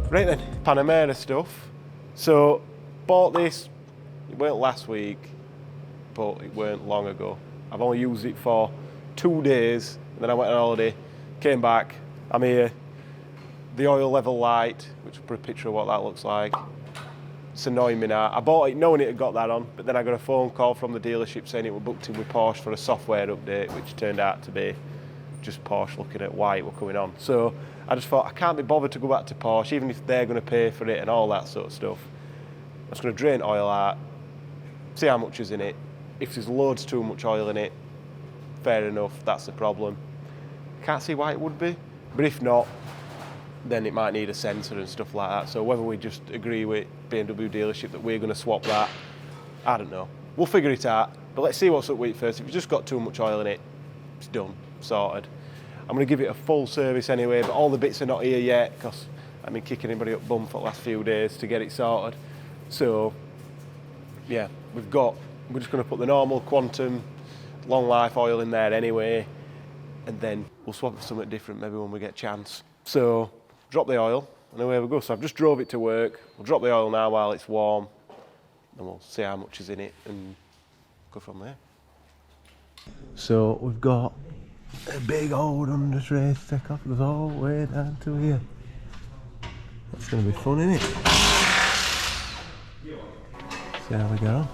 Right then, Panamera stuff. So, bought this, it weren't last week, but it weren't long ago. I've only used it for 2 days, and then I went on holiday, came back, I'm here. The oil level light, which I'll put a picture of what that looks like. It's annoying me now. I bought it knowing it had got that on, but then I got a phone call from the dealership saying it was booked in with Porsche for a software update, which turned out to be just Porsche looking at why it was coming on. So I just thought, I can't be bothered to go back to Porsche, even if they're going to pay for it and all that sort of stuff. I'm just going to drain oil out, see how much is in it. If there's loads too much oil in it, fair enough, that's the problem. Can't see why it would be, but if not, then it might need a sensor and stuff like that. So whether we just agree with BMW dealership that we're going to swap that, I don't know. We'll figure it out, but let's see what's up with it first. If it's just got too much oil in it, it's done, sorted. I'm going to give it a full service anyway, but all the bits are not here yet because I've been kicking anybody up bum for the last few days to get it sorted. So, yeah, we're just going to put the normal Quantum long life oil in there anyway, and then we'll swap it for something different maybe when we get a chance. So, drop the oil, and away we go. So I've just drove it to work. We'll drop the oil now while it's warm, and we'll see how much is in it and go from there. So we've got a big old under trace take off. It goes all the way down to here. That's going to be fun, isn't it? See how we go.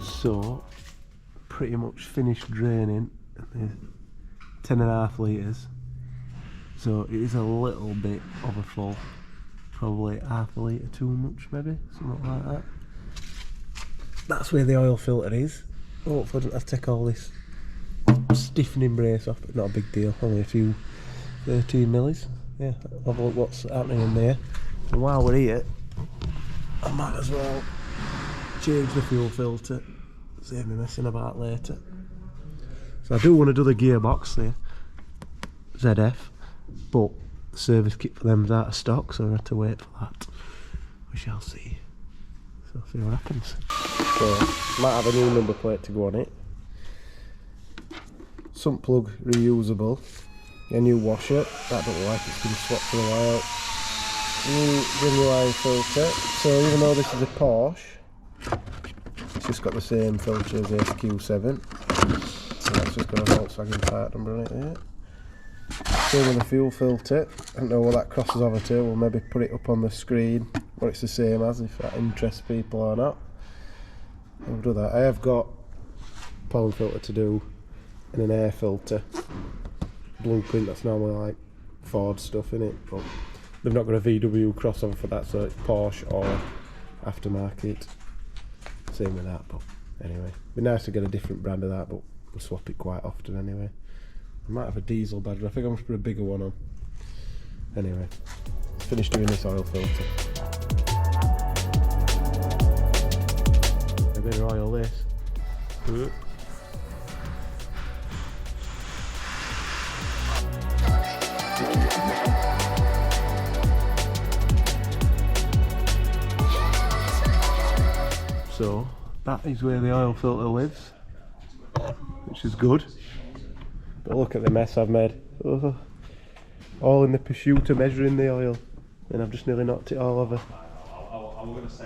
So, pretty much finished draining. 10.5 litres. So it is a little bit overfull, probably half a litre too much maybe, something like that. That's where the oil filter is. Hopefully I don't have to take all this stiffening brace off, but not a big deal, only a few 13 millis. Yeah, have a look what's happening in there. And while we're here, I might as well change the fuel filter, save me messing about later. So I do want to do the gearbox there, ZF. But the service kit for them is out of stock, so I have to wait for that. We shall see. So see what happens. So, might have a new number plate to go on it. Sump plug reusable. A new washer. That don't look like it's been swapped for a while. New genuine filter. So even though this is a Porsche, it's just got the same filter as the SQ7. So that's just got a Volkswagen part number on it there. Same with the fuel filter. I don't know what that crosses over to. We'll maybe put it up on the screen what it's the same as, if that interests people or not. I'll do that. I have got a pound filter to do and an air filter. Blueprint, that's normally like Ford stuff in it, but they've not got a VW crossover for that, so it's Porsche or aftermarket. Same with that, but anyway. It'd be nice to get a different brand of that, but we'll swap it quite often anyway. I might have a diesel badge, I think I'm going to put a bigger one on. Anyway, finished doing this oil filter. A bit of oil this. So, that is where the oil filter lives, which is good. But look at the mess I've made. Oh, all in the pursuit of measuring the oil, and I've just nearly knocked it all over.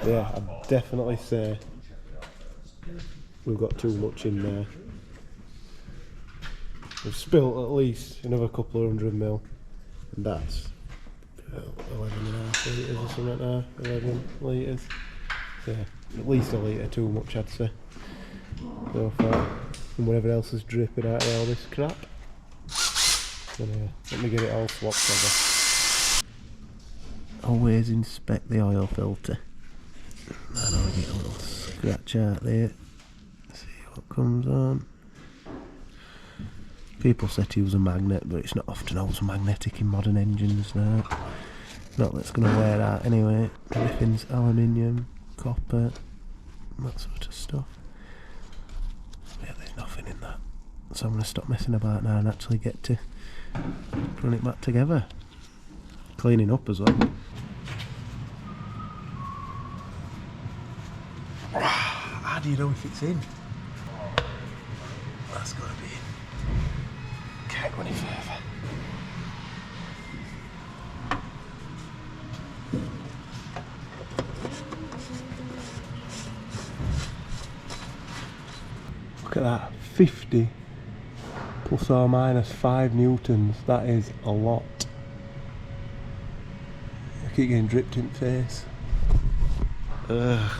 Yeah, I'd definitely say we've got too much in there. We've spilt at least another couple of 100 mil, and that's 11.5 litres or something now. 11 litres. Yeah, at least a litre too much, I'd say, so far. And whatever else is dripping out of all this crap. Anyway, let me get it all swapped over. Always inspect the oil filter. And I'll get a little scratch out there. See what comes on. People say to use a magnet, but it's not often always magnetic in modern engines now. Not that's going to wear out anyway. Everything's aluminium, copper, that sort of stuff. Yeah, there's nothing in that. So I'm going to stop messing about now and actually get to putting it back together. Cleaning up as well. How do you know if it's in? That's got to be in. Can't go any further. Look at that, 50 plus or minus 5 newtons. That is a lot. I keep getting dripped in the face. Ugh.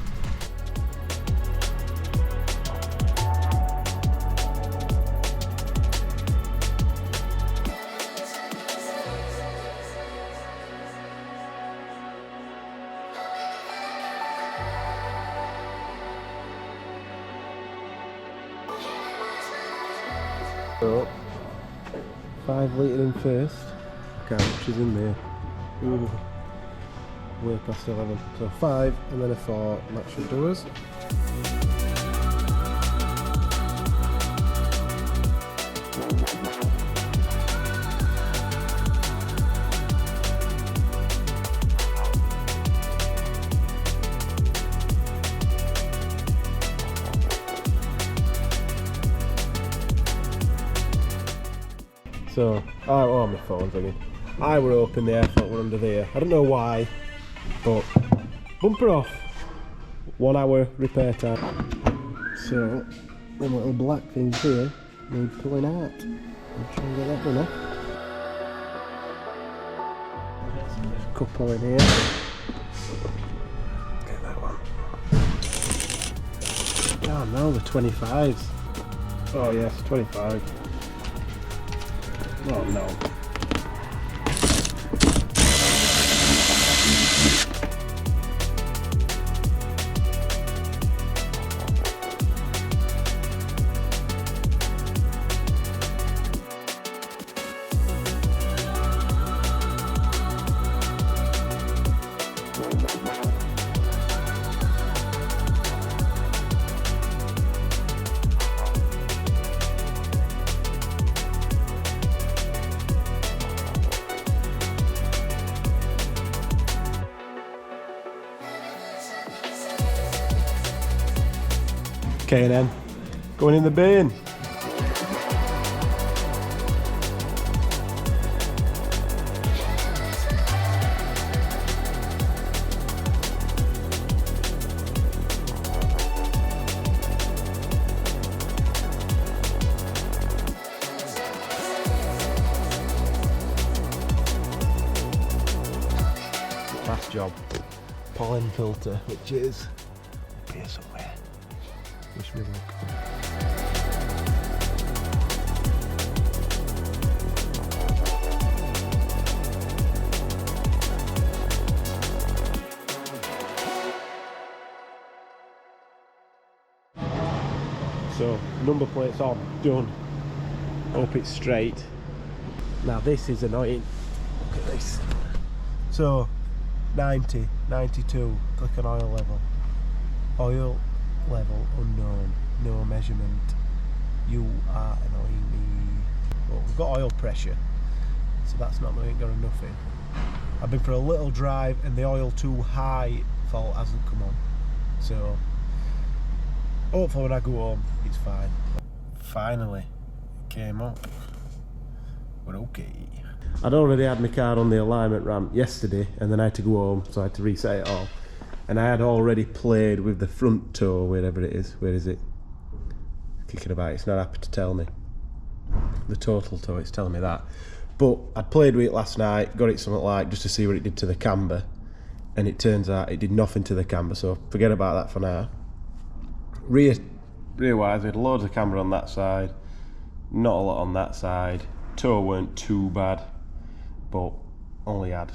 So, 5 litre in first. Can't much is in there. Ooh. Way past 11. So 5 and then a 4, and that should do us. So, oh my phone's ringing. I were hoping the air filter were under there. I don't know why, but bumper off. 1 hour repair time. So, them little black things here need pulling out. I'll try and get that done off. There's a couple in here. Get that one. Oh no, the 25s. Oh yes, 25. Oh no. K&N going in the bin. Last job, pollen filter, which is up here somewhere. Wish me luck. So, number plate's all done. Hope it's straight. Now this is annoying. Look at this. So, 90, 92, click on oil level. Oil level unknown, no measurement. You are annoying me. Well, we've got oil pressure, so that's not going to get nothing. I've been for a little drive and the oil too high fault hasn't come on. So hopefully when I go home it's fine. Finally it came up. We're okay. I'd already had my car on the alignment ramp yesterday and then I had to go home, so I had to reset it all. And I had already played with the front toe, wherever it is. Where is it? Kicking about, it's not happy to tell me. The total toe, it's telling me that. But I'd played with it last night, got it something like, just to see what it did to the camber. And it turns out it did nothing to the camber, so forget about that for now. Rear-wise, we had loads of camber on that side, not a lot on that side. Toe weren't too bad, but only had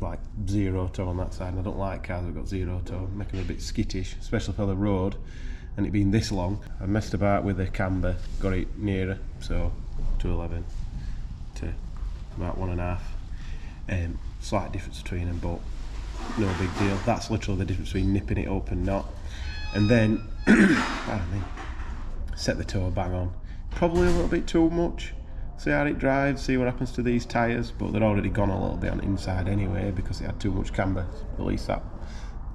like 0 toe on that side, and I don't like cars that have got 0 toe, make them a bit skittish, especially for the road, and it being this long. I messed about with the camber, got it nearer, so 211 to about 1.5. Slight difference between them, but no big deal. That's literally the difference between nipping it up and not. And then, set the toe bang on. Probably a little bit too much. See how it drives, see what happens to these tyres, but they're already gone a little bit on the inside anyway because it had too much camber, at least that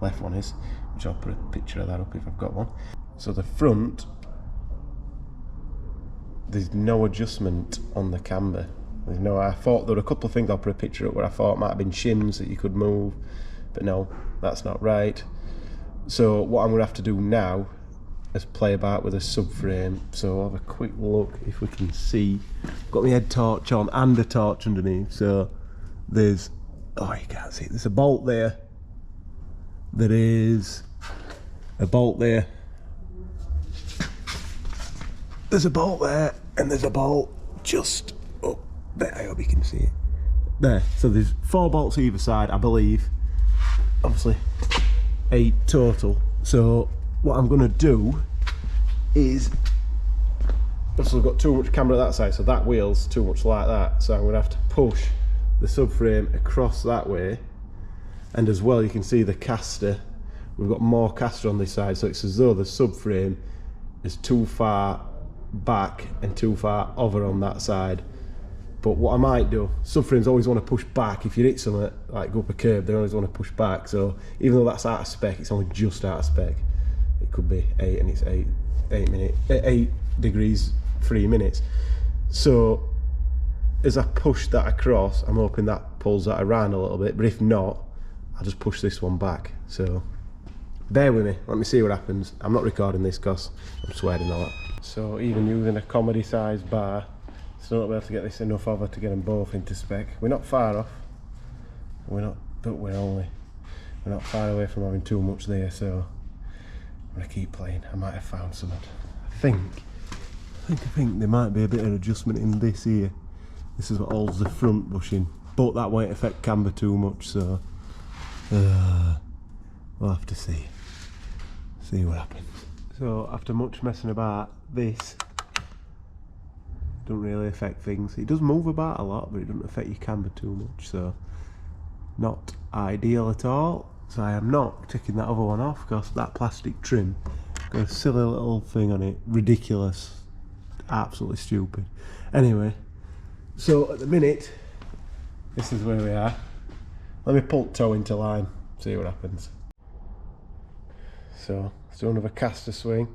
left one is, which I'll put a picture of that up if I've got one. So the front, there's no adjustment on the camber. There's no. I thought there were a couple of things, I'll put a picture up, where I thought might have been shims that you could move, but no, that's not right. So what I'm going to have to do now is play about with a subframe. So I'll have a quick look if we can see. I've got my head torch on and a torch underneath. So there's, oh, you can't see it. There's a bolt there. There is a bolt there. There's a bolt there, and there's a bolt just up there. I hope you can see it. There. So there's 4 bolts either side, I believe. Obviously, 8 total. So what I'm going to do is, also I've got too much camber at that side, so that wheel's too much like that. So I'm going to have to push the subframe across that way. And as well, you can see the caster. We've got more caster on this side, so it's as though the subframe is too far back and too far over on that side. But what I might do, subframes always want to push back. If you hit something like go up a curb, they always want to push back. So even though that's out of spec, it's only just out of spec. It could be 8 and it's 8 degrees 3 minutes. So as I push that across, I'm hoping that pulls that around a little bit, but if not, I'll just push this one back. So bear with me, let me see what happens. I'm not recording this because I'm sweating a lot. So even using a comedy size bar, still not be able to get this enough over to get them both into spec. We're not far off, we're not far away from having too much there, so I'm gonna keep playing. I might have found something. I think there might be a bit of adjustment in this here. This is what holds the front bushing, but that won't affect camber too much, so we'll have to see what happens. So after much messing about, this don't really affect things. It does move about a lot, but it doesn't affect your camber too much, so not ideal at all. So I am not taking that other one off because that plastic trim got a silly little thing on it, ridiculous, absolutely stupid. Anyway, so at the minute, this is where we are. Let me pull toe into line, see what happens. So let's do another caster swing.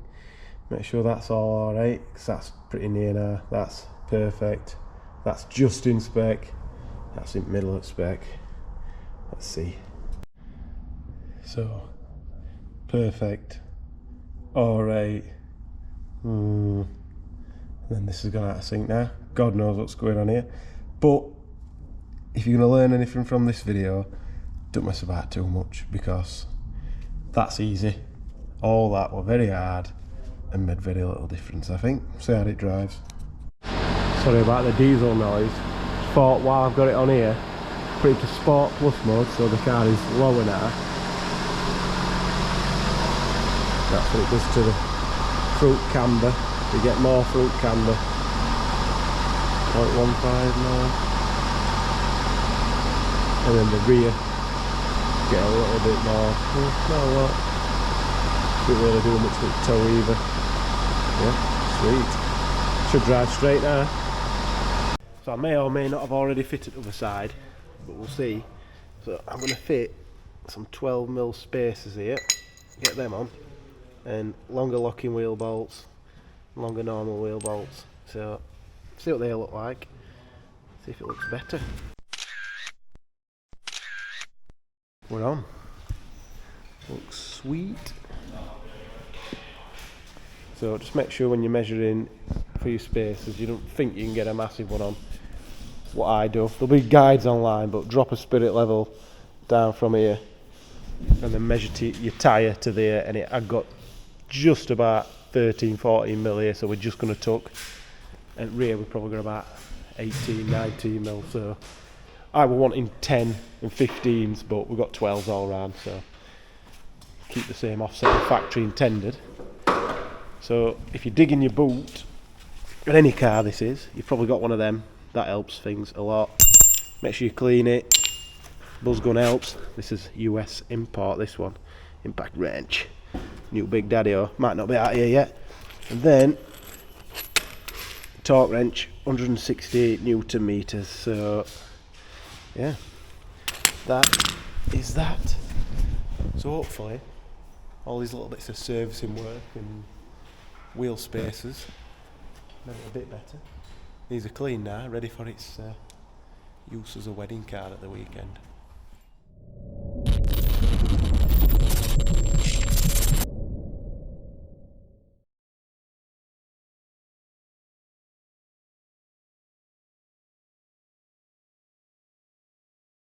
Make sure that's all alright, because that's pretty near now. That's perfect. That's just in spec. That's in middle of spec. Let's see. So, perfect. Alright. Then this has gone out of sync now. God knows what's going on here. But if you're going to learn anything from this video, don't mess about too much, because that's easy. All that were very hard and made very little difference, I think. See how it drives. Sorry about the diesel noise. Thought while I've got it on here, put it to Sport Plus mode so the car is lower now. That's what it does to the front camber. You get more front camber. 0.15 now. And then the rear get a little bit more. Not a lot. Didn't really do much with the toe either. Yeah, sweet. Should drive straight now. So I may or may not have already fitted the other side, but we'll see. So I'm going to fit some 12mm spacers here, get them on, and longer locking wheel bolts, longer normal wheel bolts. So see what they look like, see if it looks better. We're on. Looks sweet. So just make sure when you're measuring for your spacers, you don't think you can get a massive one on. What I do, there'll be guides online, but drop a spirit level down from here and then measure your tyre to there, and I got just about 13-14mm here, so we're just going to tuck. And rear we're probably got about 18-19mm, so I was wanting 10 and 15s, but we've got 12s all round, so keep the same offset the factory intended. So if you're digging your boot, in any car this is, you've probably got one of them. That helps things a lot. Make sure you clean it. Buzz gun helps. This is US import, this one. Impact wrench. New Big Daddy-O. Might not be out here yet. And then, torque wrench, 168 Newton meters. So, yeah. That is that. So hopefully, all these little bits of servicing work and wheel spacers, made it a bit better. These are clean now, ready for its use as a wedding card at the weekend.